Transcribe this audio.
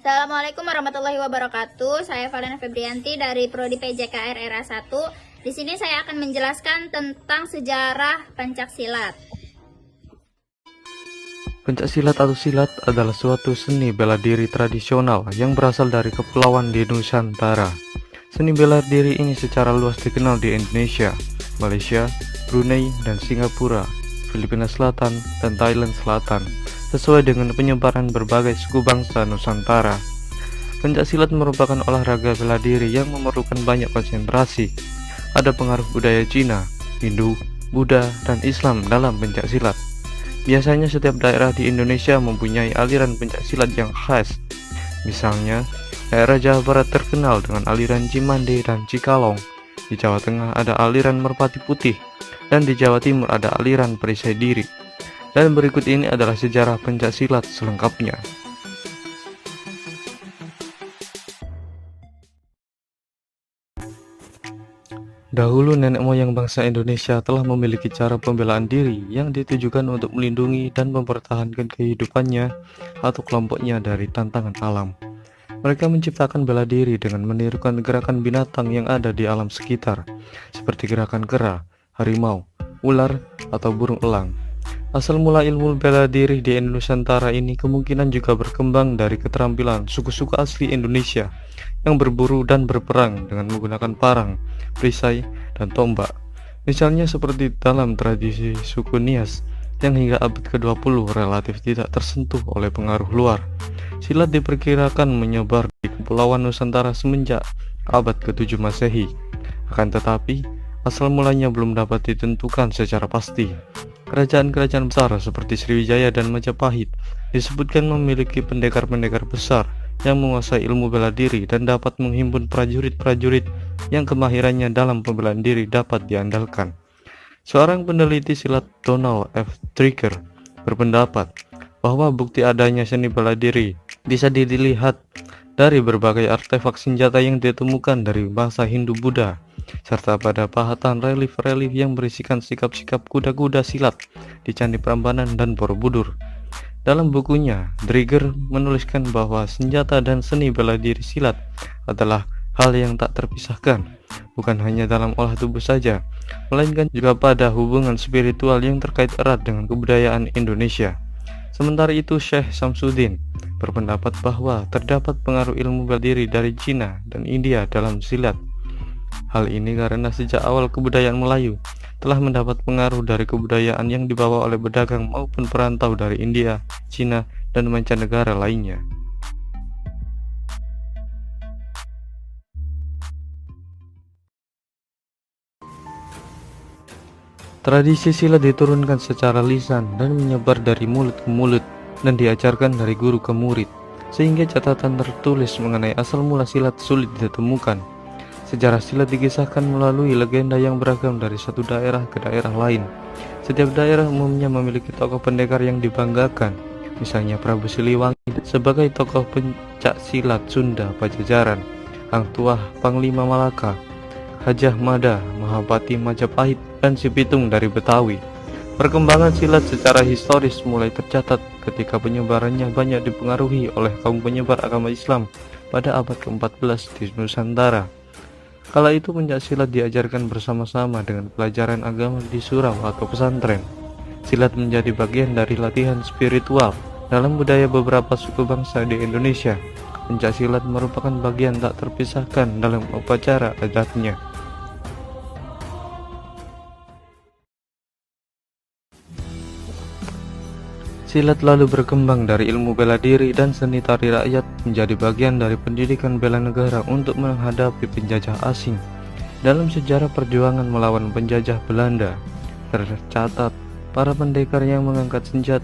Assalamualaikum warahmatullahi wabarakatuh. Saya Valena Febrianti dari Prodi PJKR Era 1. Di sini saya akan menjelaskan tentang sejarah pencaksilat. Pencaksilat atau silat adalah suatu seni bela diri tradisional yang berasal dari kepulauan di Nusantara. Seni bela diri ini secara luas dikenal di Indonesia, Malaysia, Brunei, dan Singapura, Filipina Selatan, dan Thailand Selatan, sesuai dengan penyebaran berbagai suku bangsa Nusantara. Pencaksilat merupakan olahraga bela diri yang memerlukan banyak konsentrasi. Ada pengaruh budaya Cina, Hindu, Buddha, dan Islam dalam pencaksilat. Biasanya setiap daerah di Indonesia mempunyai aliran pencaksilat yang khas. Misalnya, daerah Jawa Barat terkenal dengan aliran Cimande dan Cikalong. Di Jawa Tengah ada aliran Merpati Putih, dan di Jawa Timur ada aliran Perisai Diri. Dan berikut ini adalah sejarah pencaksilat selengkapnya. Dahulu nenek moyang bangsa Indonesia telah memiliki cara pembelaan diri yang ditujukan untuk melindungi dan mempertahankan kehidupannya atau kelompoknya dari tantangan alam. Mereka menciptakan bela diri dengan menirukan gerakan binatang yang ada di alam sekitar, seperti gerakan kera, harimau, ular, atau burung elang. Asal mula ilmu bela diri di Nusantara ini kemungkinan juga berkembang dari keterampilan suku-suku asli Indonesia yang berburu dan berperang dengan menggunakan parang, perisai, dan tombak. Misalnya seperti dalam tradisi suku Nias yang hingga abad ke-20 relatif tidak tersentuh oleh pengaruh luar. Silat diperkirakan menyebar di Kepulauan Nusantara semenjak abad ke-7 Masehi. Akan tetapi, asal mulanya belum dapat ditentukan secara pasti. Kerajaan-kerajaan besar seperti Sriwijaya dan Majapahit disebutkan memiliki pendekar-pendekar besar yang menguasai ilmu bela diri dan dapat menghimpun prajurit-prajurit yang kemahirannya dalam pembelaan diri dapat diandalkan. Seorang peneliti silat Donald F. Trigger berpendapat bahwa bukti adanya seni bela diri bisa dilihat dari berbagai artefak senjata yang ditemukan dari bangsa Hindu-Buddha, serta pada pahatan relief-relief yang berisikan sikap-sikap kuda-kuda silat di Candi Prambanan dan Borobudur. Dalam bukunya, Trigger menuliskan bahwa senjata dan seni bela diri silat adalah hal yang tak terpisahkan, bukan hanya dalam olah tubuh saja, melainkan juga pada hubungan spiritual yang terkait erat dengan kebudayaan Indonesia. Sementara itu, Syekh Samsudin berpendapat bahwa terdapat pengaruh ilmu bela diri dari Cina dan India dalam silat. Hal ini karena sejak awal kebudayaan Melayu telah mendapat pengaruh dari kebudayaan yang dibawa oleh pedagang maupun perantau dari India, Cina, dan mancanegara lainnya. Tradisi silat diturunkan secara lisan dan menyebar dari mulut ke mulut dan diajarkan dari guru ke murid, sehingga catatan tertulis mengenai asal mula silat sulit ditemukan. Sejarah silat dikisahkan melalui legenda yang beragam dari satu daerah ke daerah lain. Setiap daerah umumnya memiliki tokoh pendekar yang dibanggakan, misalnya Prabu Siliwangi sebagai tokoh pencak silat Sunda Pajajaran, Hang Tuah Panglima Malaka, Hajah Mada Mahapati Majapahit, dan Si Pitung dari Betawi. Perkembangan silat secara historis mulai tercatat ketika penyebarannya banyak dipengaruhi oleh kaum penyebar agama Islam pada abad ke-14 di Nusantara. Kala itu pencaksilat diajarkan bersama-sama dengan pelajaran agama di surau atau pesantren. Silat menjadi bagian dari latihan spiritual dalam budaya beberapa suku bangsa di Indonesia. Pencaksilat merupakan bagian tak terpisahkan dalam upacara adatnya. Silat lalu berkembang dari ilmu bela diri dan seni tari rakyat menjadi bagian dari pendidikan bela negara untuk menghadapi penjajah asing. Dalam sejarah perjuangan melawan penjajah Belanda, tercatat para pendekar yang mengangkat senjata